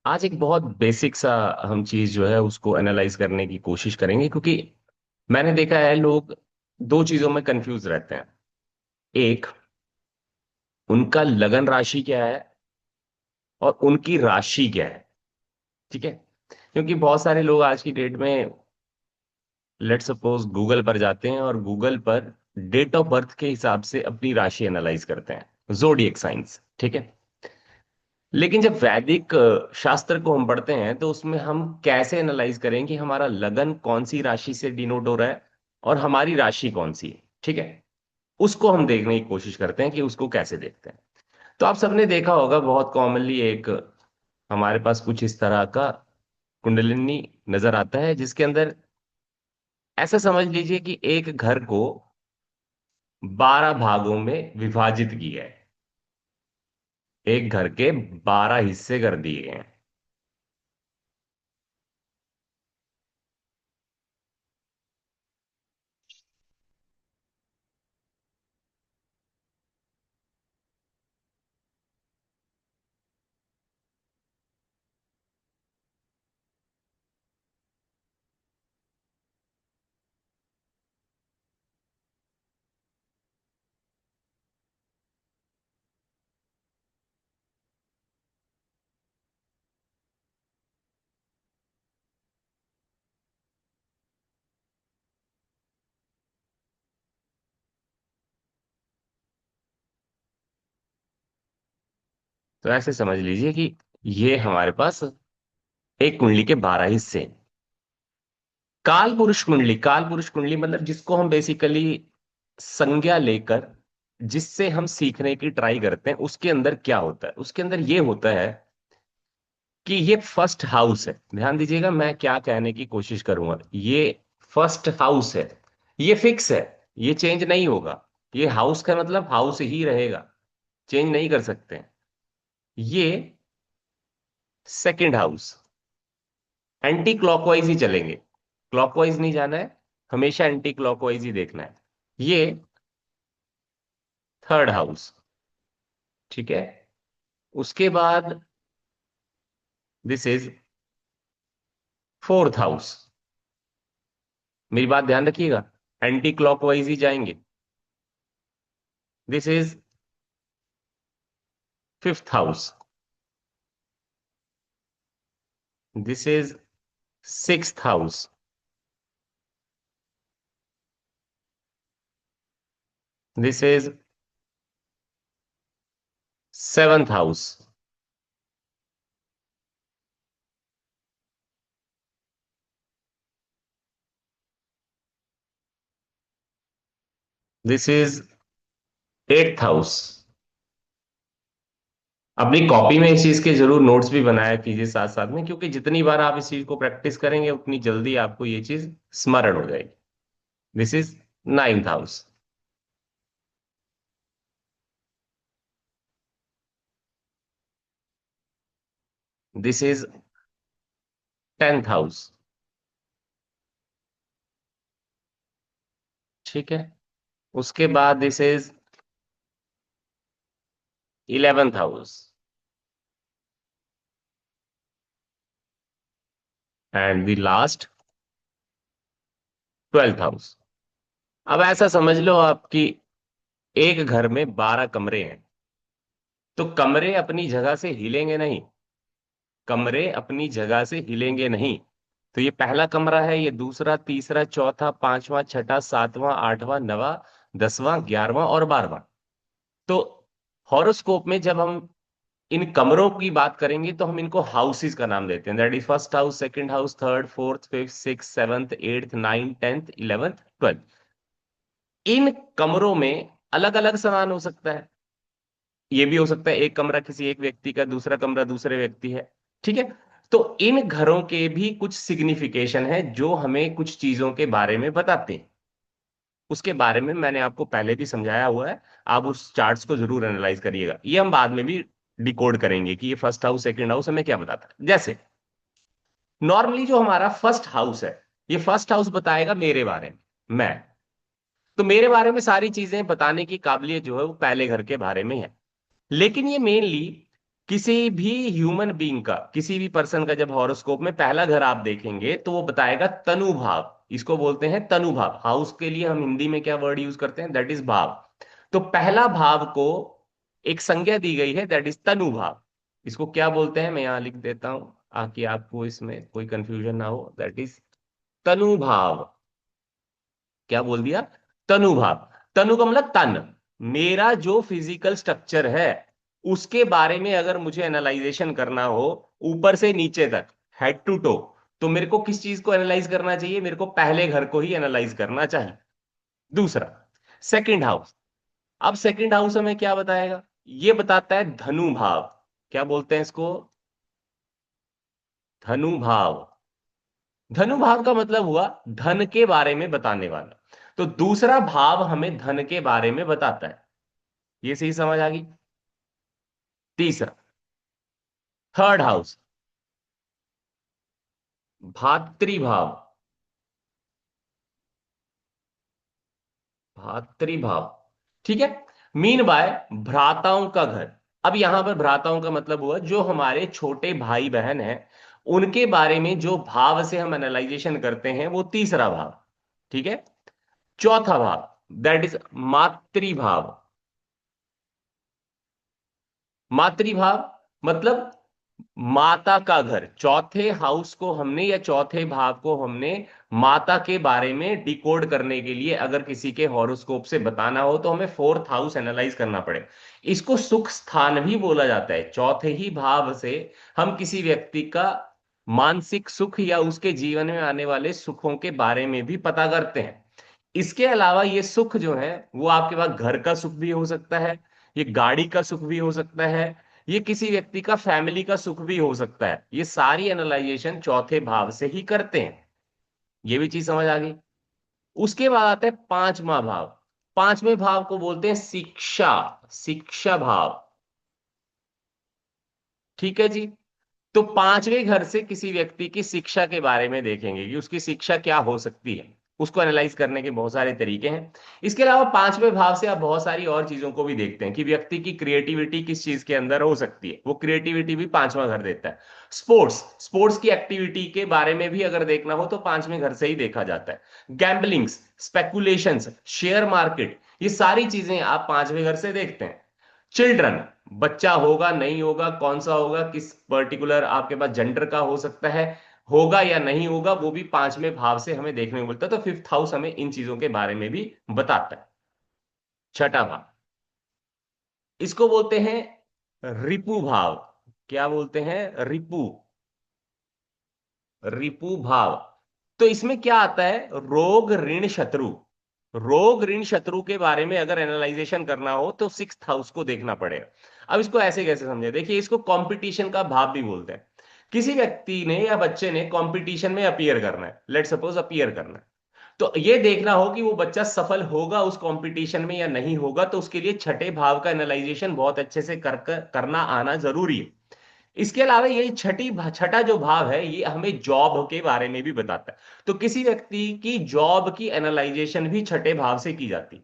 आज एक बहुत बेसिक सा हम चीज जो है उसको एनालाइज करने की कोशिश करेंगे, क्योंकि मैंने देखा है लोग दो चीजों में कंफ्यूज रहते हैं। एक, उनका लगन राशि क्या है और उनकी राशि क्या है। ठीक है, क्योंकि बहुत सारे लोग आज की डेट में लेट सपोज गूगल पर जाते हैं और गूगल पर डेट ऑफ बर्थ के हिसाब से अपनी राशि एनालाइज करते हैं, जोडिएक साइंस। ठीक है, लेकिन जब वैदिक शास्त्र को हम पढ़ते हैं तो उसमें हम कैसे एनालाइज करें कि हमारा लगन कौन सी राशि से डिनोट हो रहा है और हमारी राशि कौन सी है। ठीक है, उसको हम देखने की कोशिश करते हैं कि उसको कैसे देखते हैं। तो आप सबने देखा होगा बहुत कॉमनली एक हमारे पास कुछ इस तरह का कुंडलिनी नजर आता है, जिसके अंदर ऐसा समझ लीजिए कि एक घर को 12 भागों में विभाजित किया है। एक घर के 12 हिस्से कर दिए गए हैं। तो ऐसे समझ लीजिए कि ये हमारे पास एक कुंडली के 12 हिस्से हैं। काल पुरुष कुंडली मतलब जिसको हम बेसिकली संज्ञा लेकर जिससे हम सीखने की ट्राई करते हैं, उसके अंदर क्या होता है, उसके अंदर ये होता है कि ये फर्स्ट हाउस है। ध्यान दीजिएगा मैं क्या कहने की कोशिश करूंगा। ये फर्स्ट हाउस है, ये फिक्स है, ये चेंज नहीं होगा। ये हाउस का मतलब हाउस ही रहेगा, चेंज नहीं कर सकते हैं। ये सेकंड हाउस, एंटी क्लॉकवाइज ही चलेंगे, क्लॉकवाइज नहीं जाना है, हमेशा एंटी क्लॉकवाइज ही देखना है। ये थर्ड हाउस। ठीक है, उसके बाद दिस इज फोर्थ हाउस। मेरी बात ध्यान रखिएगा, एंटी क्लॉकवाइज ही जाएंगे। This is fifth house. This is sixth house. This is seventh house. This is eighth house. अपनी कॉपी में इस चीज के जरूर नोट्स भी बनाया कीजिए साथ साथ में, क्योंकि जितनी बार आप इस चीज को प्रैक्टिस करेंगे उतनी जल्दी आपको ये चीज स्मरण हो जाएगी। This is ninth house. This is tenth house. ठीक है, उसके बाद this is eleventh house and the last twelfth house. अब ऐसा समझ लो आपकी एक घर में 12 कमरे हैं, तो कमरे अपनी जगह से हिलेंगे नहीं, कमरे अपनी जगह से हिलेंगे नहीं। तो ये पहला कमरा है, ये दूसरा, तीसरा, चौथा, पांचवा, छठा, सातवां, आठवां, नवा, 10वां, 11वां और 12वां। तो हॉरोस्कोप में जब हम इन कमरों की बात करेंगे तो हम इनको हाउसेस का नाम देते हैं। That is first house, second house, third, fourth, fifth, six, seventh, eighth, nine, tenth, eleventh, twelfth. इन कमरों में अलग अलग सामान हो सकता है। ये भी हो सकता है एक कमरा किसी एक व्यक्ति का, दूसरा कमरा दूसरे व्यक्ति है। ठीक है, तो इन घरों के भी कुछ सिग्निफिकेशन है जो हमें कुछ चीजों के बारे में बताते हैं। उसके बारे में मैंने आपको पहले भी समझाया हुआ है। आप उस चार्ट्स को जरूर एनालाइज करिएगा, ये हम बाद में भी डिकोड करेंगे कि ये फर्स्ट हाउस सेकंड हाउस हमें क्या बताता है। जैसे नॉर्मली जो हमारा फर्स्ट हाउस है, ये फर्स्ट हाउस बताएगा मेरे बारे में। मैं, तो मेरे बारे में सारी चीजें बताने की काबिलियत जो है वो पहले घर के बारे में है। लेकिन ये मेनली किसी भी ह्यूमन बीइंग का, किसी भी पर्सन का जब हॉरोस्कोप में पहला घर आप देखेंगे तो वो बताएगा तनु भाव। इसको बोलते हैं तनु भाव। हाउस के लिए हम हिंदी में क्या वर्ड यूज करते हैं, दैट इज भाव। तो पहला भाव को एक संज्ञा दी गई है, दैट इज तनु भाव। इसको क्या बोलते हैं, मैं यहां लिख देता हूं ताकि आपको इसमें कोई कंफ्यूजन ना हो। दैट इज तनु भाव। क्या बोल दिया, तनु भाव। तनु का मतलब तन। मेरा जो फिजिकल स्ट्रक्चर है उसके बारे में अगर मुझे एनालाइजेशन करना हो, ऊपर से नीचे तक, हेड टू टो, तो मेरे को किस चीज को एनालाइज करना चाहिए, मेरे को पहले घर को ही एनालाइज करना चाहिए। दूसरा, सेकंड हाउस। अब सेकंड हाउस हमें क्या बताएगा, ये बताता है धनु भाव। क्या बोलते हैं इसको, धनु भाव। धनु भाव का मतलब हुआ धन के बारे में बताने वाला। तो दूसरा भाव हमें धन के बारे में बताता है। ये सही समझ आ गई। तीसरा, थर्ड हाउस, भातृभाव। भातृभाव, ठीक है। मीन बाय भ्राताओं का घर। अब यहां पर भ्राताओं का मतलब हुआ जो हमारे छोटे भाई बहन हैं, उनके बारे में जो भाव से हम एनालाइजेशन करते हैं वो तीसरा भाव, ठीक है। चौथा भाव, दैट इज मातृभाव। मातृभाव मतलब माता का घर। चौथे हाउस को हमने या चौथे भाव को हमने माता के बारे में डिकोड करने के लिए अगर किसी के हॉरोस्कोप से बताना हो तो हमें फोर्थ हाउस एनालाइज करना पड़े। इसको सुख स्थान भी बोला जाता है। चौथे ही भाव से हम किसी व्यक्ति का मानसिक सुख या उसके जीवन में आने वाले सुखों के बारे में भी पता करते हैं। इसके अलावा ये सुख जो है वो आपके पास घर का सुख भी हो सकता है, ये गाड़ी का सुख भी हो सकता है, ये किसी व्यक्ति का फैमिली का सुख भी हो सकता है। ये सारी एनालाइजेशन चौथे भाव से ही करते हैं। ये भी चीज समझ आ गई। उसके बाद आता है पांचवा भाव। पांचवें भाव को बोलते हैं शिक्षा। शिक्षा भाव, ठीक है जी। तो पांचवें घर से किसी व्यक्ति की शिक्षा के बारे में देखेंगे कि उसकी शिक्षा क्या हो सकती है। उसको एनालाइज करने के बहुत सारे तरीके हैं। इसके अलावा पांचवें भाव से आप बहुत सारी और चीजों को भी देखते हैं कि व्यक्ति की क्रिएटिविटी किस चीज के अंदर हो सकती है। वो क्रिएटिविटी भी पांचवा घर देता है। स्पोर्ट्स, स्पोर्ट्स की एक्टिविटी के बारे में भी अगर देखना हो तो पांचवें घर से ही देखा जाता है। गैम्बलिंग्स, स्पेकुलेशंस, शेयर मार्केट, ये सारी चीजें आप पांचवें घर से देखते हैं। चिल्ड्रन, बच्चा होगा नहीं होगा, कौन सा होगा, किस पर्टिकुलर आपके पास जेंडर का हो सकता है, होगा या नहीं होगा, वो भी पांचवें भाव से हमें देखने को मिलता है। तो फिफ्थ हाउस हमें इन चीजों के बारे में भी बताता है। छठा भाव, इसको बोलते हैं रिपु भाव। क्या बोलते हैं, रिपु। रिपु भाव। तो इसमें क्या आता है, रोग ऋण शत्रु। रोग ऋण शत्रु के बारे में अगर एनालाइजेशन करना हो तो सिक्स्थ हाउस को देखना पड़ेगा। अब इसको ऐसे कैसे समझे, देखिए इसको कंपटीशन का भाव भी बोलते हैं। किसी व्यक्ति ने या बच्चे ने कंपटीशन में अपीयर करना है, लेट सपोज अपीयर करना है, तो ये देखना हो कि वो बच्चा सफल होगा उस कंपटीशन में या नहीं होगा, तो उसके लिए छठे भाव का एनालाइजेशन बहुत अच्छे से करना आना जरूरी है। इसके अलावा ये छठा जो भाव है ये हमें जॉब के बारे में भी बताता है। तो किसी व्यक्ति की जॉब की एनालाइजेशन भी छठे भाव से की जाती है।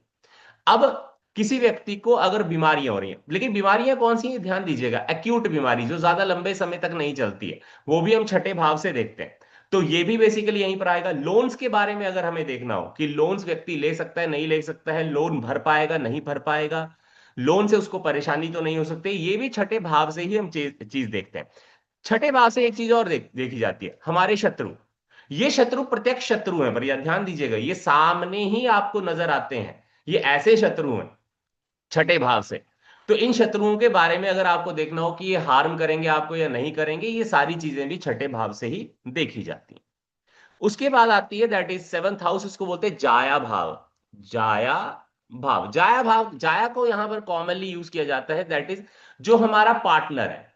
अब किसी व्यक्ति को अगर बीमारियां हो रही हैं, लेकिन बीमारियां कौन सी हैं, ध्यान दीजिएगा, एक्यूट बीमारी जो ज्यादा लंबे समय तक नहीं चलती है, वो भी हम छठे भाव से देखते हैं। तो ये भी बेसिकली यहीं पर आएगा। लोन्स के बारे में अगर हमें देखना हो कि लोन्स व्यक्ति ले सकता है नहीं ले सकता है, लोन भर पाएगा नहीं भर पाएगा, लोन से उसको परेशानी तो नहीं हो सकती, ये भी छठे भाव से ही हम चीज देखते हैं। छठे भाव से एक चीज और देखी जाती है, हमारे शत्रु। ये शत्रु प्रत्यक्ष शत्रु हैं, पर यह ध्यान दीजिएगा, ये सामने ही आपको नजर आते हैं। ये ऐसे शत्रु हैं छठे भाव से। तो इन शत्रुओं के बारे में अगर आपको देखना हो कि ये हार्म करेंगे आपको या नहीं करेंगे, ये सारी चीजें भी छठे भाव से ही देखी जाती हैं। उसके बाद आती है दैट इज सेवंथ हाउस, इसको बोलते हैं जाया भाव। जाया भाव, जाया भाव, जाया को यहां पर कॉमनली यूज किया जाता है, दैट इज जो हमारा पार्टनर है।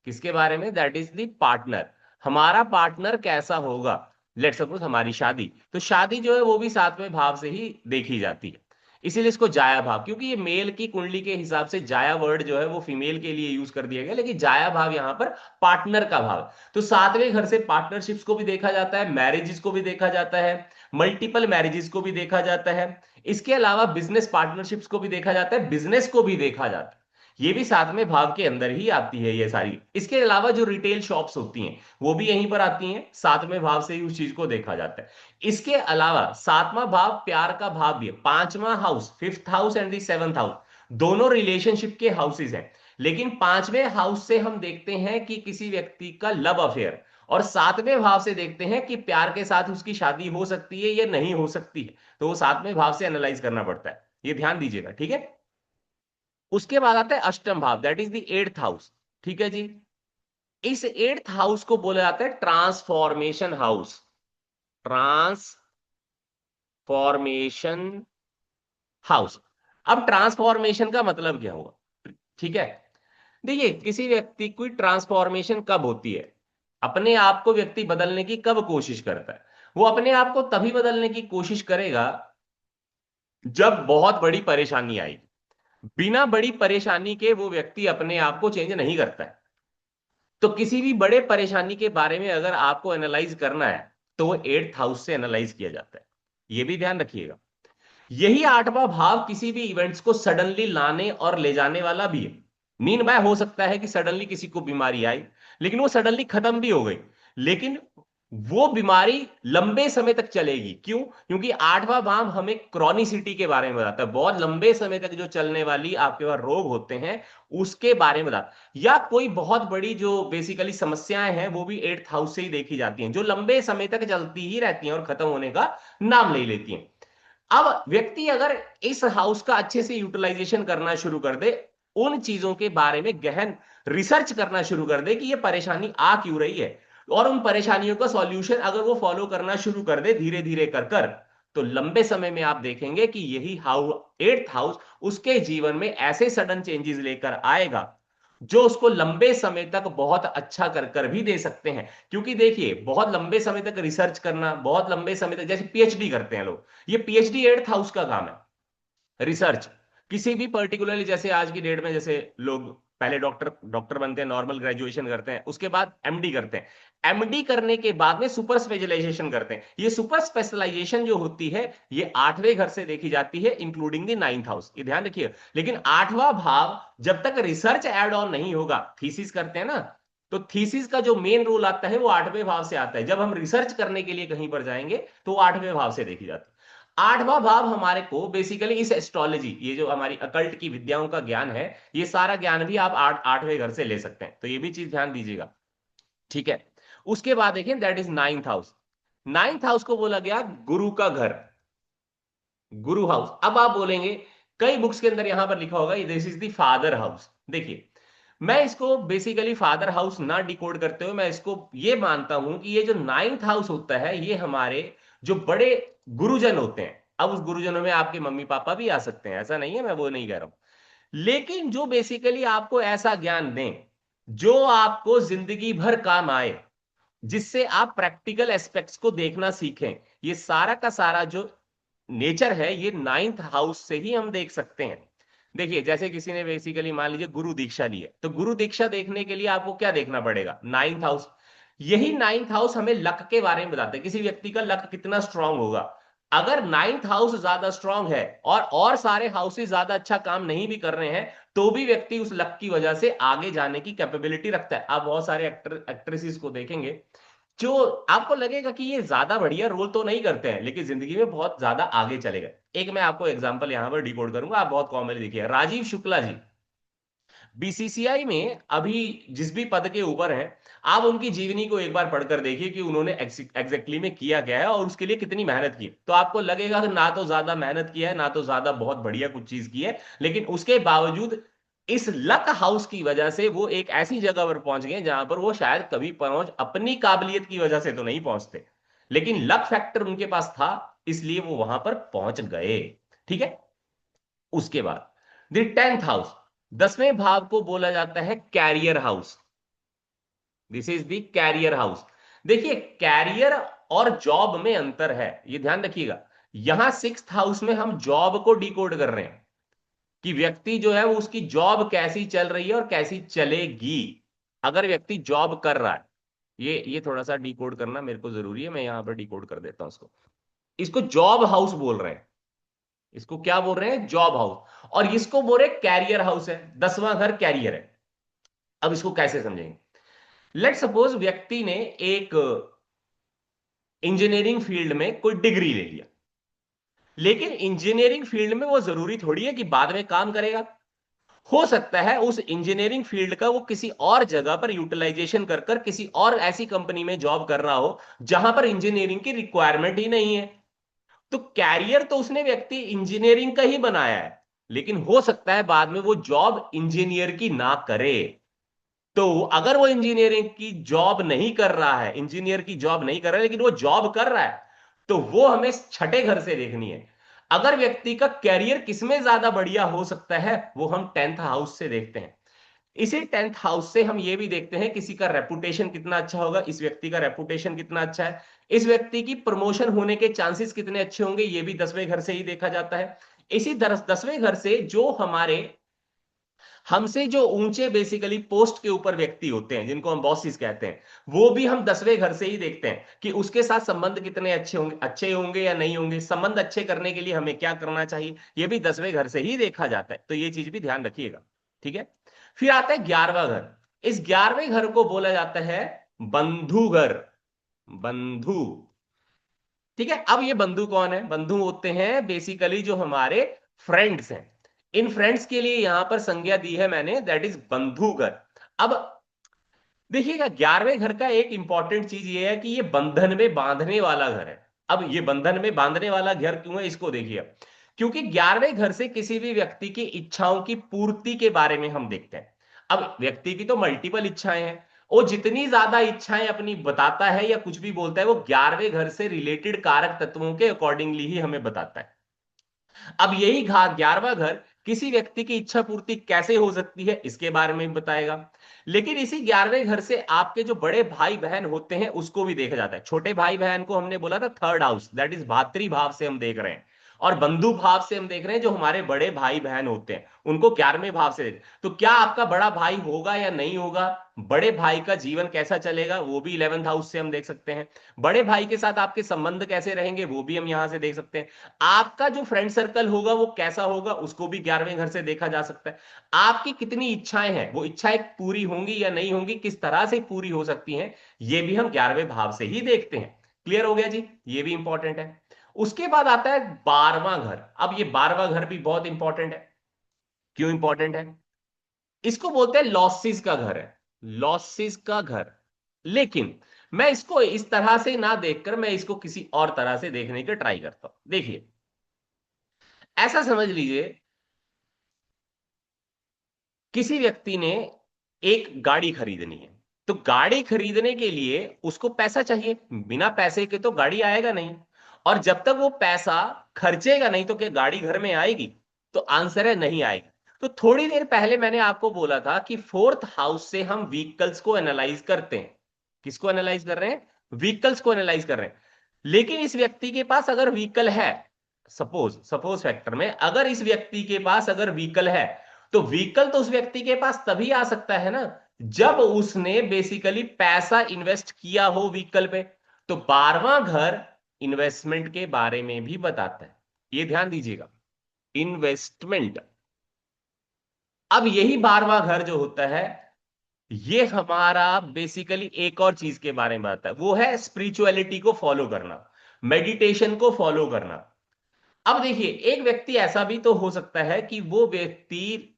किसके बारे में, दैट इज द पार्टनर। हमारा पार्टनर कैसा होगा, लेट सपोज हमारी शादी, तो शादी जो है वो भी सातवें भाव से ही देखी जाती है। इसीलिए इसको जाया भाव, क्योंकि ये मेल की कुंडली के हिसाब से जाया वर्ड जो है वो फीमेल के लिए यूज कर दिया गया, लेकिन जाया भाव यहां पर पार्टनर का भाव। तो सातवें घर से पार्टनरशिप्स को भी देखा जाता है, मैरिजेस को भी देखा जाता है, मल्टीपल मैरिजेस को भी देखा जाता है। इसके अलावा बिजनेस पार्टनरशिप्स को भी देखा जाता है, बिजनेस को भी देखा जाता है। ये भी सातवें भाव के अंदर ही आती है ये सारी। इसके अलावा जो रिटेल शॉप्स होती हैं वो भी यहीं पर आती हैं, सातवें भाव से ही उस चीज को देखा जाता है। इसके अलावा सातवां भाव प्यार का भाव भी है। पांचवा house, fifth house and the seventh house, दोनों रिलेशनशिप के हाउसेज हैं। लेकिन पांचवें हाउस से हम देखते हैं कि किसी व्यक्ति का लव अफेयर, और सातवें भाव से देखते हैं कि प्यार के साथ उसकी शादी हो सकती है या नहीं हो सकती है। तो वो सातवें भाव से एनालाइज करना पड़ता है, ये ध्यान दीजिएगा, ठीक है। उसके बाद आता है अष्टम भाव, that is the eighth house. ठीक है जी। इस एट्थ हाउस को बोला जाता है ट्रांसफॉर्मेशन हाउस। Transformation house. अब ट्रांसफॉर्मेशन का मतलब क्या हुआ, ठीक है। देखिए, किसी व्यक्ति की ट्रांसफॉर्मेशन कब होती है, अपने आप को व्यक्ति बदलने की कब कोशिश करता है। वो अपने आप को तभी बदलने की कोशिश करेगा जब बहुत बड़ी परेशानी आई। बिना बड़ी परेशानी के वो व्यक्ति अपने आप को चेंज नहीं करता है। तो किसी भी बड़े परेशानी के बारे में अगर आपको एनालाइज करना है तो वो एट्थ हाउस से एनालाइज किया जाता है, ये भी ध्यान रखिएगा। यही आठवां भाव किसी भी इवेंट्स को सडनली लाने और ले जाने वाला भी है। मीन बाय हो सकता है कि सडनली किसी को बीमारी आई, लेकिन वो सडनली खत्म भी हो गई, लेकिन वो बीमारी लंबे समय तक चलेगी। क्यों? क्योंकि आठवां भाव हमें क्रॉनिसिटी के बारे में बताता है, बहुत लंबे समय तक जो चलने वाली आपके पास रोग होते हैं उसके बारे में बताता है। या कोई बहुत बड़ी जो बेसिकली समस्याएं हैं वो भी एट्थ हाउस से ही देखी जाती हैं, जो लंबे समय तक चलती ही रहती हैं और खत्म होने का नाम नहीं लेती हैं। अब व्यक्ति अगर इस हाउस का अच्छे से यूटिलाइजेशन करना शुरू कर दे, उन चीजों के बारे में गहन रिसर्च करना शुरू कर दे कि ये परेशानी आ क्यों रही है, और उन परेशानियों का सॉल्यूशन अगर वो फॉलो करना शुरू कर दे धीरे धीरे कर कर, तो लंबे समय में आप देखेंगे कि यही हाउस, एट्थ हाउस, उसके जीवन में ऐसे सडन चेंजेस लेकर आएगा जो उसको लंबे समय तक बहुत अच्छा कर कर भी दे सकते हैं। क्योंकि देखिए, बहुत लंबे समय तक रिसर्च करना, बहुत लंबे समय तक, जैसे पीएचडी करते हैं लोग, ये पीएचडी एट्थ हाउस का काम है, रिसर्च। किसी भी पर्टिकुलरली, जैसे आज की डेट में जैसे लोग पहले डॉक्टर डॉक्टर बनते हैं, नॉर्मल ग्रेजुएशन करते हैं, उसके बाद एमडी करते हैं, एमडी करने के बाद में सुपर स्पेशलाइजेशन करते हैं। ये सुपर स्पेशलाइजेशन जो होती है ये आठवें घर से देखी जाती है, इंक्लूडिंग द नाइन्थ हाउस, ये ध्यान रखिए। लेकिन आठवां भाव जब तक रिसर्च एड ऑन नहीं होगा, थीसिस करते हैं ना, तो थीसिस का जो मेन रोल आता है वो आठवें भाव से आता है। जब हम रिसर्च करने के लिए कहीं पर जाएंगे तो वो आठवें भाव से देखी जाती है। आठवां भाव हमारे को बेसिकली इस एस्ट्रोलॉजी, ये जो हमारी अकल्ट की विद्याओं का ज्ञान है, ये सारा ज्ञान भी आप आठवें घर से ले सकते हैं, तो ये भी चीज ध्यान दीजिएगा, ठीक है। उसके बाद देखिए, that is ninth house. Ninth house को बोला गया गुरु का घर, गुरु हाउस। अब आप बोलेंगे, कई बुक्स के अंदर यहां पर लिखा होगा this is the father house. देखिए, मैं इसको बेसिकली फादर हाउस ना डिकोड करते हुए मैं इसको ये मानता हूं कि ये जो नाइन्थ हाउस होता है ये हमारे जो बड़े गुरुजन होते हैं। अब उस गुरुजनों में आपके मम्मी पापा भी आ सकते हैं, ऐसा नहीं है, मैं वो नहीं कह रहा हूं, लेकिन जो बेसिकली आपको ऐसा ज्ञान दें जो आपको जिंदगी भर काम आए, जिससे आप प्रैक्टिकल एस्पेक्ट्स को देखना सीखें, ये सारा का सारा जो नेचर है ये नाइन्थ हाउस से ही हम देख सकते हैं। देखिए, जैसे किसी ने बेसिकली मान लीजिए गुरु दीक्षा ली है, तो गुरु दीक्षा देखने के लिए आपको क्या देखना पड़ेगा, नाइन्थ हाउस। यही नाइन्थ हाउस हमें लक के बारे में बताते हैं, किसी व्यक्ति का लक कितना स्ट्रांग होगा। अगर नाइन्थ हाउस ज्यादा स्ट्रांग है और सारे हाउसेस ज्यादा अच्छा काम नहीं भी कर रहे हैं, तो भी व्यक्ति उस लक की वजह से आगे जाने की कैपेबिलिटी रखता है। आप बहुत सारे एक्ट्रेसेस को देखेंगे जो आपको लगेगा कि ये ज्यादा बढ़िया रोल तो नहीं करते हैं, लेकिन जिंदगी में बहुत ज्यादा आगे चले गए। एक मैं आपको एग्जांपल यहां पर डिकोड करूंगा, आप बहुत कॉमनली देखिए, राजीव शुक्ला जी बीसीसीआई में अभी जिस भी पद के ऊपर हैं, आप उनकी जीवनी को एक बार पढ़कर देखिए कि उन्होंने एग्जैक्टली में किया क्या है और उसके लिए कितनी मेहनत की। तो आपको लगेगा कि ना तो ज्यादा मेहनत किया है, ना तो ज्यादा बहुत बढ़िया कुछ चीज की है, लेकिन उसके बावजूद इस लक हाउस की वजह से वो एक ऐसी जगह पर पहुंच गए जहां पर वो शायद कभी पहुंच, अपनी काबिलियत की वजह से तो नहीं पहुंचते, लेकिन लक फैक्टर उनके पास था, इसलिए वो वहां पर पहुंच गए, ठीक है। उसके बाद द टेंथ हाउस, दसवें भाव को बोला जाता है career house. This is the career house. देखिए, कैरियर और जॉब में अंतर है, ये ध्यान रखिएगा। यहां सिक्स्थ हाउस में हम जॉब को डिकोड कर रहे हैं कि व्यक्ति जो है वो उसकी जॉब कैसी चल रही है और कैसी चलेगी। अगर व्यक्ति जॉब कर रहा है, ये थोड़ा सा डिकोड करना मेरे को जरूरी है, मैं यहां पर डिकोड कर देता हूं इसको। इसको जॉब हाउस बोल रहे हैं, इसको क्या बोल रहे हैं? Job house. और इसको बोल रहे कैरियर हाउस है, 10वां घर कैरियर है। अब इसको कैसे समझेंगे? लेट सपोज व्यक्ति ने एक इंजीनियरिंग फील्ड में कोई डिग्री ले लिया, लेकिन इंजीनियरिंग फील्ड में वो जरूरी थोड़ी है कि बाद में काम करेगा। हो सकता है उस इंजीनियरिंग फील्ड का वो किसी और जगह पर यूटिलाइजेशन कर कर किसी और ऐसी कंपनी में जॉब कर रहा हो जहां पर इंजीनियरिंग की रिक्वायरमेंट ही नहीं है। तो कैरियर तो उसने व्यक्ति इंजीनियरिंग का ही बनाया है, लेकिन हो सकता है बाद में वो जॉब इंजीनियर की ना करे। तो अगर वो इंजीनियरिंग की जॉब नहीं कर रहा है, इंजीनियर की जॉब नहीं कर रहा है, लेकिन वो जॉब कर रहा है, तो वो हमें छठे घर से देखनी है। अगर व्यक्ति का कैरियर किसमें ज्यादा बढ़िया हो सकता है, वो हम 10th हाउस से देखते हैं। इसी 10th हाउस से हम ये भी देखते हैं किसी का रेपुटेशन कितना अच्छा होगा, इस व्यक्ति का रेपुटेशन कितना अच्छा है, इस व्यक्ति की प्रमोशन होने के चांसेस कितने अच्छे होंगे, ये भी 10वें घर से ही देखा जाता है। इसी 10वें घर से जो हमारे हमसे जो ऊंचे बेसिकली पोस्ट के ऊपर व्यक्ति होते हैं, जिनको हम बॉसिस कहते हैं, वो भी हम 10वें घर से ही देखते हैं कि उसके साथ संबंध कितने अच्छे होंगे या नहीं होंगे। संबंध अच्छे करने के लिए हमें क्या करना चाहिए, ये भी 10वें घर से ही देखा जाता है। तो ये चीज भी ध्यान रखिएगा। ठीक है। फिर आता है 11वां घर। इस 11वें घर को बोला जाता है बंधु घर। बंधु। ठीक है। अब ये बंधु कौन है? बंधु होते हैं बेसिकली जो हमारे फ्रेंड्स हैं। इन फ्रेंड्स के लिए यहां पर संज्ञा दी है मैंने, दैट इज बंधु घर। अब देखिएगा, 11वें घर का एक इंपॉर्टेंट चीज ये है कि ये बंधन में बांधने वाला घर है। अब ये बंधन में बांधने वाला घर क्यों है, इसको देखिए। क्योंकि 11वें घर से किसी भी व्यक्ति की इच्छाओं की पूर्ति के बारे में हम देखते हैं। अब व्यक्ति की तो मल्टीपल इच्छाएं हैं, वो जितनी ज्यादा इच्छाएं अपनी बताता है या कुछ भी बोलता है, वो 11वें घर से रिलेटेड कारक तत्वों के अकॉर्डिंगली ही हमें बताता है। अब यही घात 11वां घर किसी व्यक्ति की इच्छा पूर्ति कैसे हो सकती है, इसके बारे में भी बताएगा। लेकिन इसी 11वें घर से आपके जो बड़े भाई बहन होते हैं उसको भी देखा जाता है। छोटे भाई बहन को हमने बोला था 3rd हाउस, दैट इज भातृ भाव से हम देख रहे हैं। और बंधु भाव से हम देख रहे हैं जो हमारे बड़े भाई बहन होते हैं उनको 11वें भाव से देख। तो क्या आपका बड़ा भाई होगा या नहीं होगा, बड़े भाई का जीवन कैसा चलेगा, वो भी 11th हाउस से हम देख सकते हैं। बड़े भाई के साथ आपके संबंध कैसे रहेंगे, वो भी हम यहां से देख सकते हैं। आपका जो फ्रेंड सर्कल होगा वो कैसा होगा, उसको भी 11वें घर से देखा जा सकता है। आपकी कितनी इच्छाएं हैं, वो इच्छाएं पूरी होंगी या नहीं होंगी, किस तरह से पूरी हो सकती हैं, ये भी हम 11वें भाव से ही देखते हैं। क्लियर हो गया जी, ये भी इंपॉर्टेंट है। उसके बाद आता है 12वां घर। अब ये 12वां घर भी बहुत इंपॉर्टेंट है। क्यों इंपॉर्टेंट है? इसको बोलते हैं लॉसेस का घर है। लॉसेस का घर। लेकिन मैं इसको इस तरह से ना देखकर मैं इसको किसी और तरह से देखने की ट्राई करता हूं। देखिए, ऐसा समझ लीजिए किसी व्यक्ति ने एक गाड़ी खरीदनी है। तो गाड़ी खरीदने के लिए उसको पैसा चाहिए, बिना पैसे के तो गाड़ी आएगा नहीं। और जब तक वो पैसा खर्चेगा नहीं तो क्या गाड़ी घर में आएगी? तो आंसर है नहीं आएगी। तो थोड़ी देर पहले मैंने आपको बोला था कि 4th हाउस से हम व्हीकल्स को एनालाइज करते हैं। किसको एनालाइज कर रहे हैं? व्हीकल्स को एनालाइज कर रहे हैं। लेकिन इस व्यक्ति के पास अगर व्हीकल है, सपोज सपोज फैक्टर में अगर इस व्यक्ति के पास अगर व्हीकल है, तो व्हीकल तो उस व्यक्ति के पास तभी आ सकता है ना जब उसने बेसिकली पैसा इन्वेस्ट किया हो व्हीकल पे। तो 12वां घर इन्वेस्टमेंट के बारे में भी बताता है, ये ध्यान दीजिएगा। इन्वेस्टमेंट। अब यही 12वां घर जो होता है, ये हमारा बेसिकली एक और चीज के बारे में बताता है, वो है स्पिरिचुअलिटी को फॉलो करना, मेडिटेशन को फॉलो करना। अब देखिए, एक व्यक्ति ऐसा भी तो हो सकता है कि वो व्यक्ति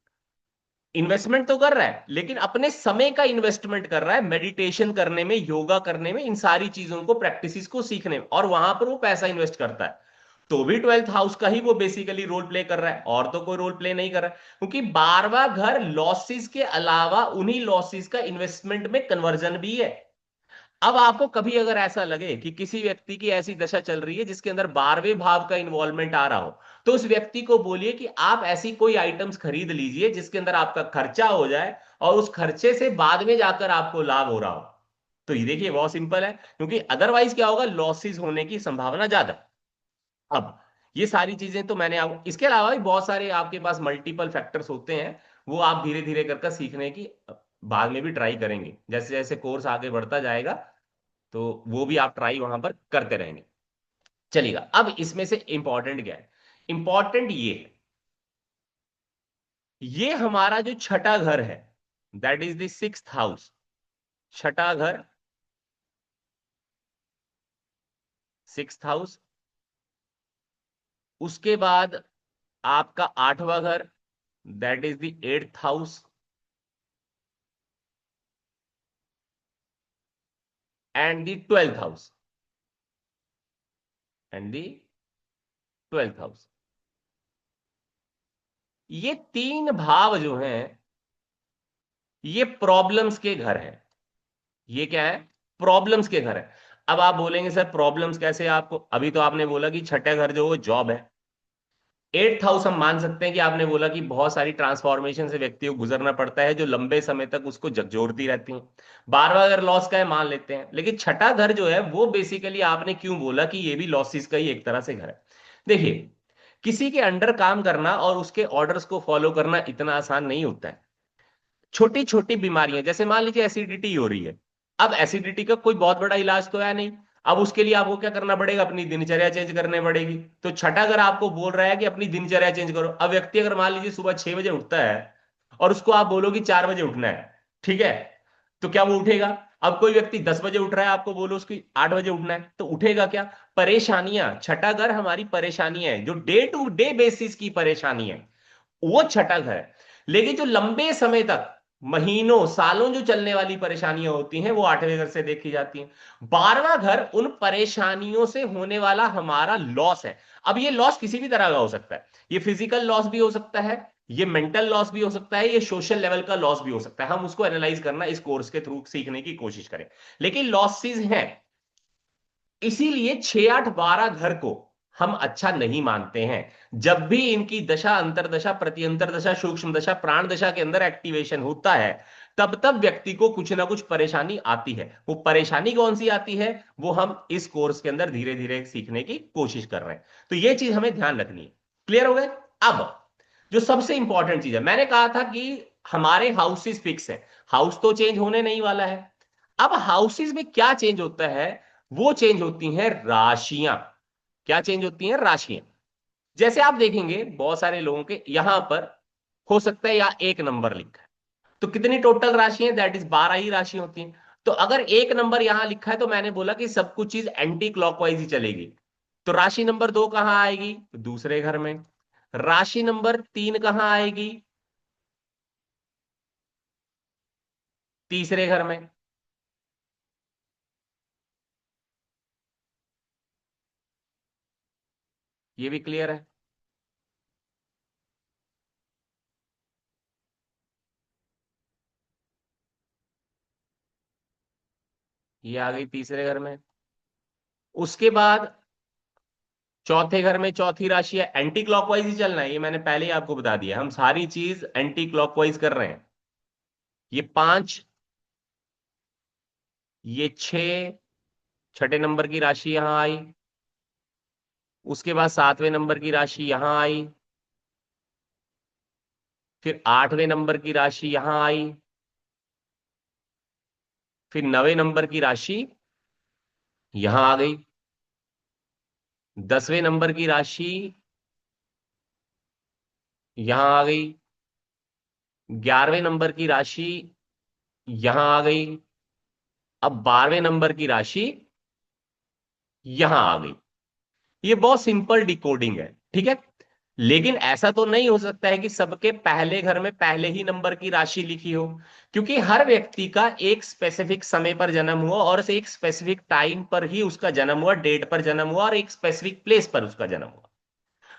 इन्वेस्टमेंट तो कर रहा है लेकिन अपने समय का इन्वेस्टमेंट कर रहा है मेडिटेशन करने में, योगा करने में, इन सारी चीजों को प्रैक्टिस को सीखने में, और वहां पर वो पैसा इन्वेस्ट करता है। तो भी 12th हाउस का ही वो बेसिकली रोल प्ले कर रहा है, और तो कोई रोल प्ले नहीं कर रहा है। क्योंकि 12वां घर लॉसेस के अलावा उन्हीं लॉसेस का इन्वेस्टमेंट में कन्वर्जन भी है। अब आपको कभी अगर ऐसा लगे कि किसी व्यक्ति की ऐसी दशा चल रही है जिसके अंदर 12वें भाव का इन्वॉल्वमेंट आ रहा हो, तो उस व्यक्ति को बोलिए कि आप ऐसी कोई आइटम्स खरीद लीजिए जिसके अंदर आपका खर्चा हो जाए और उस खर्चे से बाद में जाकर आपको लाभ हो रहा हो। तो ये देखिए बहुत सिंपल है, क्योंकि अदरवाइज क्या होगा, लॉसेस होने की संभावना ज्यादा है। अब ये सारी चीजें तो मैंने आप, इसके अलावा भी बहुत सारे आपके पास मल्टीपल फैक्टर्स होते हैं, वो आप धीरे धीरे करके सीखने की बाद में भी ट्राई करेंगे, जैसे जैसे कोर्स आगे बढ़ता जाएगा तो वो भी आप ट्राई वहां पर करते रहेंगे। चलिएगा, अब इसमें से इंपॉर्टेंट क्या है? इंपॉर्टेंट ये हमारा जो छठा घर है, that is the sixth house. छठा घर, सिक्स्थ हाउस। उसके बाद आपका आठवां घर, that is the eighth house. And the twelfth house, and the twelfth house. ये तीन भाव जो हैं, ये प्रॉब्लम्स के घर हैं। ये क्या है? प्रॉब्लम्स के घर है। अब आप बोलेंगे सर प्रॉब्लम्स कैसे? आपको अभी तो आपने बोला कि छठा घर जो वो जॉब है। एट्थ हाउस हम मान सकते हैं कि आपने बोला कि बहुत सारी ट्रांसफॉर्मेशन से व्यक्ति को गुजरना पड़ता है जो लंबे समय तक उसको झकझोरती रहती हैं। बारहवां अगर लॉस का है मान लेते हैं, लेकिन छठा घर जो है वो बेसिकली आपने क्यों बोला कि ये भी लॉसेस का ही एक तरह से घर है? देखिए, किसी के अंडर काम करना और उसके ऑर्डर्स को फॉलो करना इतना आसान नहीं होता है। छोटी छोटी बीमारियां, जैसे मान लीजिए एसिडिटी हो रही है। अब एसिडिटी का कोई बहुत बड़ा इलाज तो है नहीं। अब उसके लिए आपको क्या करना पड़ेगा? अपनी दिनचर्या चेंज करनी पड़ेगी। तो छठा अगर आपको बोल रहा है कि अपनी दिनचर्या चेंज करो, अब व्यक्ति अगर मान लीजिए सुबह 6 बजे उठता है और उसको आप बोलो कि 4 बजे उठना है, ठीक है, तो क्या वो उठेगा? अब कोई व्यक्ति 10 बजे उठ रहा है, आपको बोलो उसकी 8 बजे उठना है, तो उठेगा क्या? परेशानियां, छठा घर हमारी परेशानियां है, जो डे टू डे बेसिस की परेशानी है, वो छठा घर है। लेकिन जो लंबे समय तक, महीनों सालों जो चलने वाली परेशानियां होती हैं, वो आठवें घर से देखी जाती हैं। बारहवां घर उन परेशानियों से होने वाला हमारा लॉस है। अब ये लॉस किसी भी तरह का हो सकता है। ये फिजिकल लॉस भी हो सकता है, ये मेंटल लॉस भी हो सकता है, ये सोशल लेवल का लॉस भी हो सकता है। हम उसको एनालाइज करना इस कोर्स के थ्रू सीखने की कोशिश करें। लेकिन लॉसेस हैं, इसीलिए 6 8 12 घर को हम अच्छा नहीं मानते हैं। जब भी इनकी दशा, अंतरदशा, प्रत्यंतर दशा, सूक्ष्म दशा, प्राण दशा के अंदर एक्टिवेशन होता है, तब तब व्यक्ति को कुछ ना कुछ परेशानी आती है। वो परेशानी कौन सी आती है, वो हम इस कोर्स के अंदर धीरे धीरे सीखने की कोशिश कर रहे हैं। तो ये चीज हमें ध्यान रखनी है। क्लियर हो गए? अब जो सबसे इंपॉर्टेंट चीज है, मैंने कहा था कि हमारे हाउसेस फिक्स है, हाउस तो चेंज होने नहीं वाला है। अब हाउसेस में क्या चेंज होता है? वो चेंज होती हैं राशियां। क्या चेंज होती हैं? राशियां। जैसे आप देखेंगे बहुत सारे लोगों के यहां पर हो सकता है या एक नंबर लिखा है, तो कितनी टोटल राशि है? दैट इज 12 ही राशि होती है। तो अगर एक नंबर यहां लिखा है, तो मैंने बोला कि सब कुछ चीज एंटी क्लॉकवाइज ही चलेगी। तो राशि नंबर 2 कहां आएगी? दूसरे घर में। राशि नंबर 3 कहां आएगी? तीसरे घर में। ये भी क्लियर है? ये आ गई तीसरे घर में। उसके बाद चौथे घर में चौथी राशि है, एंटी क्लॉकवाइज ही चलना है, ये मैंने पहले ही आपको बता दिया, हम सारी चीज एंटी क्लॉकवाइज कर रहे हैं। ये 5, ये 6, छठे नंबर की राशि यहां आई। उसके बाद सातवें नंबर की राशि यहां आई। फिर आठवें नंबर की राशि यहां आई। फिर नवे नंबर की राशि यहां आ गई। 10वें नंबर की राशि यहां आ गई। 11वें नंबर की राशि यहां आ गई। अब 12वें नंबर की राशि यहां आ गई। ये बहुत सिंपल डिकोडिंग है, ठीक है। लेकिन ऐसा तो नहीं हो सकता है कि सबके पहले घर में पहले ही नंबर की राशि लिखी हो, क्योंकि हर व्यक्ति का एक स्पेसिफिक समय पर जन्म हुआ और एक स्पेसिफिक टाइम पर ही उसका जन्म हुआ, डेट पर जन्म हुआ और एक स्पेसिफिक प्लेस पर उसका जन्म हुआ।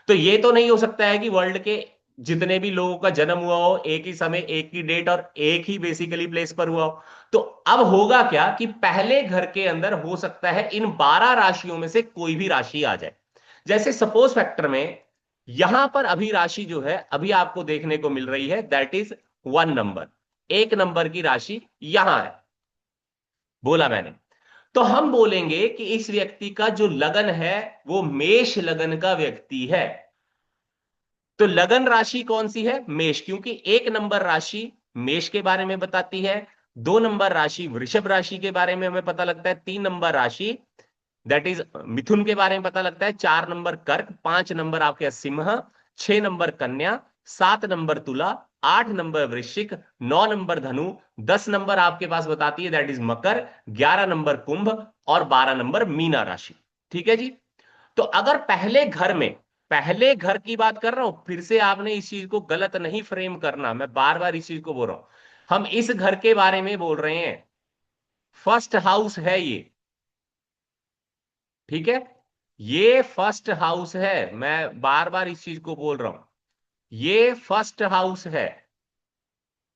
तो ये तो नहीं हो सकता है कि वर्ल्ड के जितने भी लोगों का जन्म हुआ हो एक ही समय, एक ही डेट और एक ही बेसिकली प्लेस पर हुआ हो। तो अब होगा क्या कि पहले घर के अंदर हो सकता है इन 12 राशियों में से कोई भी राशि आ जाए। जैसे सपोज फैक्टर में यहां पर अभी राशि जो है अभी आपको देखने को मिल रही है, दैट इज 1 नंबर। एक नंबर की राशि यहां है, बोला मैंने। तो हम बोलेंगे कि इस व्यक्ति का जो लगन है वो मेष लगन का व्यक्ति है। तो लगन राशि कौन सी है? मेष, क्योंकि एक नंबर राशि मेष के बारे में बताती है, 2 नंबर राशि वृषभ राशि के बारे में हमें पता लगता है, 3 नंबर राशि दैट इज मिथुन के बारे में पता लगता है। 4 नंबर कर्क, 5 नंबर आपके सिंह, 6 नंबर कन्या, 7 नंबर तुला, 8 नंबर वृश्चिक, 9 नंबर धनु, 10 नंबर आपके पास बताती है दैट इज मकर, 11 नंबर कुंभ और 12 नंबर मीना राशि। ठीक है जी। तो अगर पहले घर की बात कर रहा हूं, फिर से आपने इस चीज को गलत नहीं फ्रेम करना, मैं बार बार इस चीज को बोल रहा हूं। हम इस घर के बारे में बोल रहे हैं, फर्स्ट हाउस है ये। ठीक है, ये फर्स्ट हाउस है, मैं बार बार इस चीज को बोल रहा हूं, ये फर्स्ट हाउस है,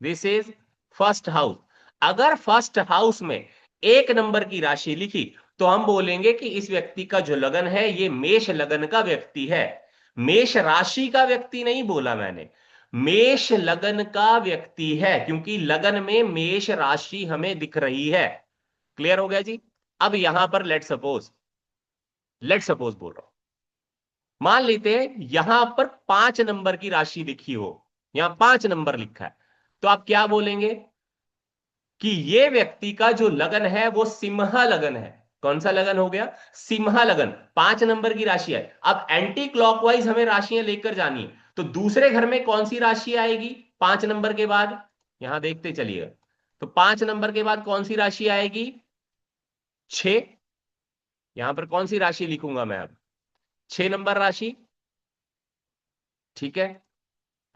दिस इज फर्स्ट हाउस। अगर फर्स्ट हाउस में 1 नंबर की राशि लिखी तो हम बोलेंगे कि इस व्यक्ति का जो लगन है ये मेष लगन का व्यक्ति है। मेष राशि का व्यक्ति नहीं बोला मैंने, मेष लगन का व्यक्ति है, क्योंकि लगन में मेष राशि हमें दिख रही है। क्लियर हो गया जी। अब यहां पर लेट सपोज बोल रहा हूं, मान लेते हैं यहां पर 5 नंबर की राशि लिखी हो, यहां 5 नंबर लिखा है, तो आप क्या बोलेंगे कि ये व्यक्ति का जो लगन है वो सिम्हा लगन है। कौन सा लगन हो गया? सिम्हा लगन। 5 नंबर की राशि है। अब एंटी क्लॉकवाइज हमें राशियां लेकर जानी है, तो दूसरे घर में कौन सी राशि आएगी 5 नंबर के बाद? यहां देखते चलिएगा, तो 5 नंबर के बाद कौन सी राशि आएगी? 6। यहां पर कौन सी राशि लिखूंगा मैं अब? 6 नंबर राशि। ठीक है,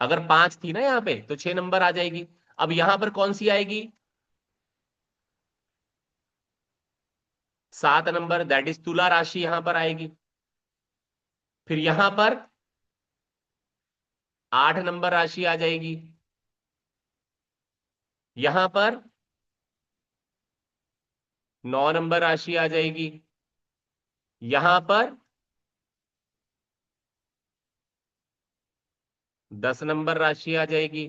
अगर 5 थी ना यहां पे तो 6 नंबर आ जाएगी। अब यहां पर कौन सी आएगी? 7 नंबर, दैट इज तुला राशि यहां पर आएगी। फिर यहां पर 8 नंबर राशि आ जाएगी। यहां पर 9 नंबर राशि आ जाएगी। यहां पर 10 नंबर राशि आ जाएगी।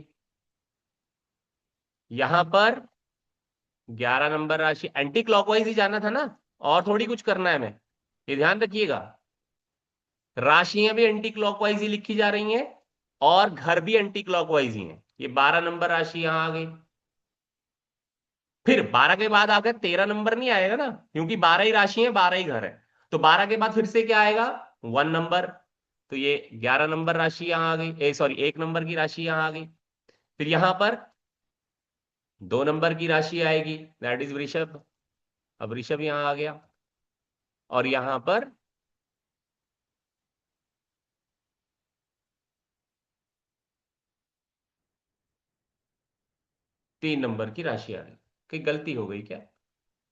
यहां पर 11 नंबर राशि। एंटी क्लॉकवाइज ही जाना था ना, और थोड़ी कुछ करना है हमें, ये ध्यान रखिएगा। राशियां भी एंटी क्लॉकवाइज ही लिखी जा रही हैं और घर भी एंटी क्लॉकवाइज ही हैं। ये 12 नंबर राशि यहां आ गई। फिर 12 के बाद आकर 13 नंबर नहीं आएगा ना, क्योंकि 12 ही राशि है, 12 ही घर है। तो 12 के बाद फिर से क्या आएगा? 1 नंबर। तो ये 11 नंबर राशि यहां आ गई, सॉरी 1 नंबर की राशि यहां आ गई। फिर यहां पर 2 नंबर की राशि आएगी, दैट इज वृषभ। अब वृषभ यहां आ गया। और यहां पर 3 नंबर की राशि आ गई। कहीं गलती हो गई क्या?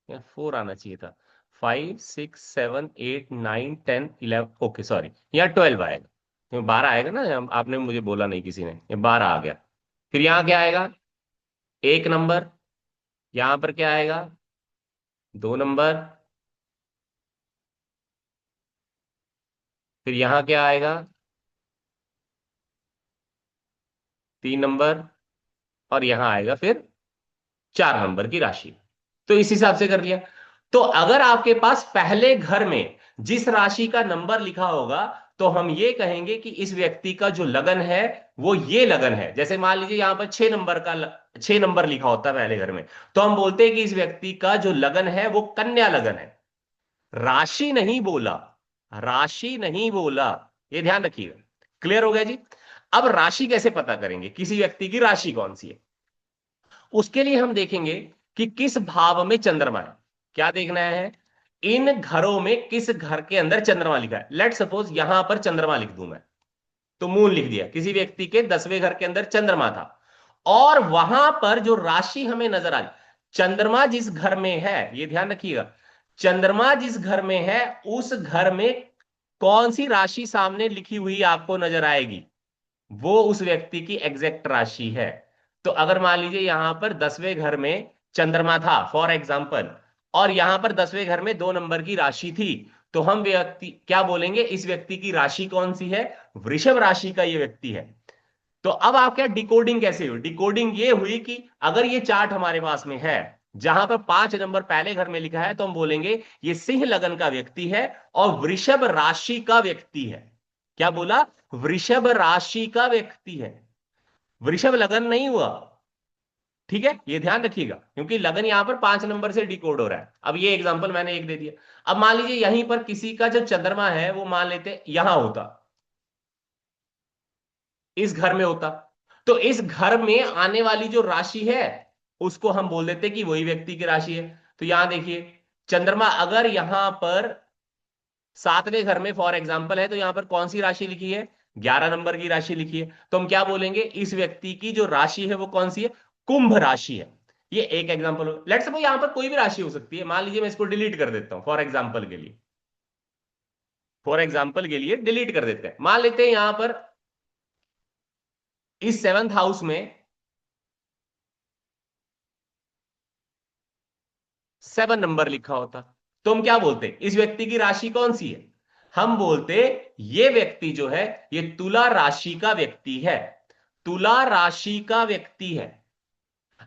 या 4 आना चाहिए था। 5 6 7 8 9 10 11, ओके सॉरी, यहाँ 12 आएगा। 12 आएगा ना, आपने मुझे बोला नहीं किसी ने, ये 12 आ गया। फिर यहाँ क्या आएगा? 1 नंबर। यहाँ पर क्या आएगा? 2 नंबर। फिर यहाँ क्या आएगा? 3 नंबर। और यहाँ आएगा फिर 4 नंबर की राशि। तो इस हिसाब से कर लिया। तो अगर आपके पास पहले घर में जिस राशि का नंबर लिखा होगा, तो हम ये कहेंगे कि इस व्यक्ति का जो लगन है वो ये लगन है। जैसे मान लीजिए यहां पर 6 नंबर लिखा होता है पहले घर में, तो हम बोलते हैं कि इस व्यक्ति का जो लगन है वो कन्या लगन है। राशि नहीं बोला, राशि नहीं बोला, ये ध्यान रखिएगा। क्लियर हो गया जी। अब राशि कैसे पता करेंगे किसी व्यक्ति की राशि कौन सी है? उसके लिए हम देखेंगे कि किस भाव में चंद्रमा है। क्या देखना है? इन घरों में किस घर के अंदर चंद्रमा लिखा है। लेट सपोज यहां पर चंद्रमा लिख दूं मैं, तो मून लिख दिया, किसी व्यक्ति के 10वें घर के अंदर चंद्रमा था, और वहां पर जो राशि हमें नजर आ रही, चंद्रमा जिस घर में है, ये ध्यान रखिएगा, चंद्रमा जिस घर में है उस घर में कौन सी राशि सामने लिखी हुई आपको नजर आएगी, वो उस व्यक्ति की एग्जैक्ट राशि है। तो अगर मान लीजिए यहां पर 10वें घर में चंद्रमा था फॉर एग्जाम्पल, और यहां पर 10वें घर में 2 नंबर की राशि थी, तो हम व्यक्ति क्या बोलेंगे, इस व्यक्ति की राशि कौन सी है? वृषभ राशि का ये व्यक्ति है। तो अब आप क्या डिकोडिंग कैसे हुई? डिकोडिंग ये हुई कि अगर ये चार्ट हमारे पास में है जहां पर 5 नंबर पहले घर में लिखा है, तो हम बोलेंगे ये सिंह लगन का व्यक्ति है और वृषभ राशि का व्यक्ति है। क्या बोला? वृषभ राशि का व्यक्ति है, वृषभ लगन नहीं हुआ। ठीक है, ये ध्यान रखिएगा, क्योंकि लगन यहां पर 5 नंबर से डिकोड हो रहा है। अब ये एग्जांपल मैंने एक दे दिया। अब मान लीजिए यहीं पर किसी का जो चंद्रमा है वो मान लेते यहां होता, इस घर में होता, तो इस घर में आने वाली जो राशि है उसको हम बोल देते कि वही व्यक्ति की राशि है। तो यहां देखिए, चंद्रमा अगर यहां पर 7वें घर में फॉर एग्जाम्पल है, तो यहां पर कौन सी राशि लिखी है? 11 नंबर की राशि लिखी है। तो हम क्या बोलेंगे, इस व्यक्ति की जो राशि है वो कौन सी है? कुंभ राशि है। ये एक एग्जाम्पल हो। लेट्स सपोज यहां पर कोई भी राशि हो सकती है, मान लीजिए मैं इसको डिलीट कर देता हूं फॉर एग्जाम्पल के लिए, फॉर एग्जाम्पल के लिए डिलीट कर देते हैं। मान लेते हैं यहां पर इस 7th हाउस में 7 नंबर लिखा होता, तो हम क्या बोलते हैं, इस व्यक्ति की राशि कौन सी है? हम बोलते ये व्यक्ति जो है ये तुला राशि का व्यक्ति है, तुला राशि का व्यक्ति है।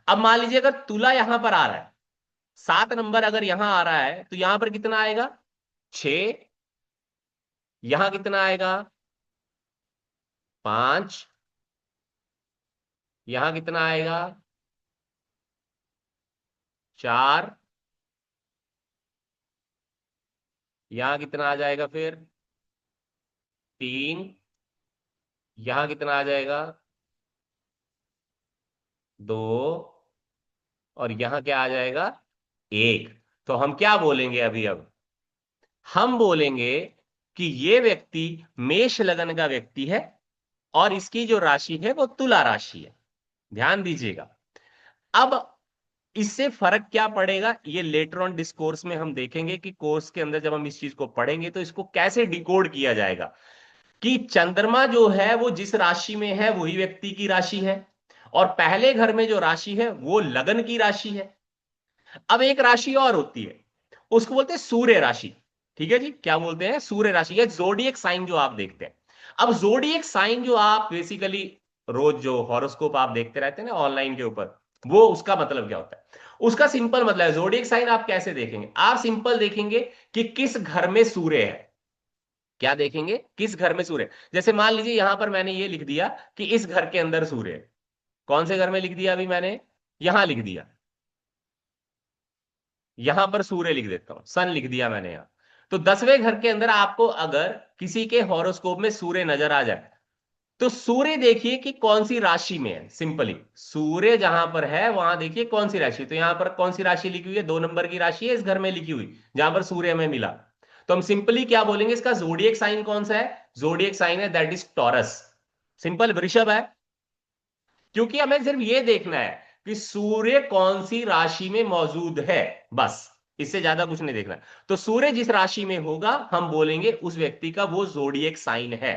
अब मान लीजिए अगर तुला यहां पर आ रहा है, 7 नंबर अगर यहां आ रहा है, तो यहां पर कितना आएगा? 6। यहां कितना आएगा? 5। यहां कितना आएगा? 4। यहां कितना आ जाएगा फिर? 3। यहां कितना आ जाएगा? 2। और यहां क्या आ जाएगा? 1। तो हम क्या बोलेंगे अभी? अब हम बोलेंगे कि ये व्यक्ति मेष लगन का व्यक्ति है और इसकी जो राशि है वो तुला राशि है। ध्यान दीजिएगा। अब इससे फर्क क्या पड़ेगा ये लेटर ऑन डिस्कोर्स में हम देखेंगे कि कोर्स के अंदर जब हम इस चीज को पढ़ेंगे तो इसको कैसे डिकोड किया जाएगा कि चंद्रमा जो है वो जिस राशि में है वही व्यक्ति की राशि है, और पहले घर में जो राशि है वो लगन की राशि है। अब एक राशि और होती है, उसको बोलते हैं सूर्य राशि। ठीक है जी, क्या बोलते हैं? सूर्य राशि या जोडिएक साइन जो आप देखते हैं। अब जोडिएक साइन जो आप बेसिकली रोज जो हॉरोस्कोप आप देखते रहते हैं ना ऑनलाइन के ऊपर, वो उसका मतलब क्या होता है? उसका सिंपल मतलब है, जोडिएक साइन आप कैसे देखेंगे? आप सिंपल देखेंगे कि किस घर में सूर्य है। क्या देखेंगे? किस घर में सूर्य है। जैसे मान लीजिए यहां पर मैंने ये लिख दिया कि इस घर के अंदर सूर्य है। कौन से घर में लिख दिया? अभी मैंने यहां लिख दिया, यहां पर सूर्य लिख देता हूं, सन लिख दिया मैंने यहां। तो 10वें घर के अंदर आपको अगर किसी के हॉरोस्कोप में सूर्य नजर आ जाए, तो सूर्य देखिए कि कौन सी राशि में है। सिंपली सूर्य जहां पर है वहां देखिए कौन सी राशि। तो यहां पर कौन सी राशि लिखी हुई है? 2 नंबर की राशि है इस घर में लिखी हुई, जहां पर सूर्य हमें मिला। तो हम सिंपली क्या बोलेंगे, इसका जोडिएक साइन कौन सा है? जोडिएक साइन है दैट इज टॉरस। सिंपल, वृषभ है। क्योंकि हमें सिर्फ ये देखना है कि सूर्य कौन सी राशि में मौजूद है, बस, इससे ज्यादा कुछ नहीं देखना। तो सूर्य जिस राशि में होगा हम बोलेंगे उस व्यक्ति का वो जोडिएक साइन है।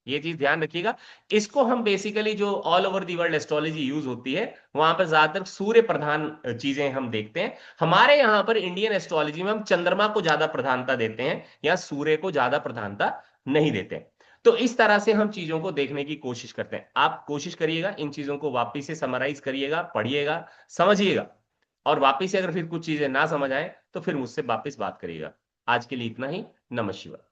ये चीज ध्यान रखिएगा। इसको हम बेसिकली जो all over the world astrology use होती है वहां पर ज्यादातर सूर्य प्रधान चीजें हम देखते हैं। हमारे यहां पर इंडियन एस्ट्रोलॉजी में हम चंद्रमा को ज्यादा प्रधानता देते हैं या सूर्य को ज्यादा प्रधानता नहीं देते हैं। तो इस तरह से हम चीजों को देखने की कोशिश करते हैं। आप कोशिश करिएगा इन चीजों को वापिस से समराइज करिएगा, पढ़िएगा, समझिएगा, और वापिस से अगर फिर कुछ चीजें ना समझ आए तो फिर मुझसे वापिस बात करिएगा। आज के लिए इतना ही। नमः शिवाय।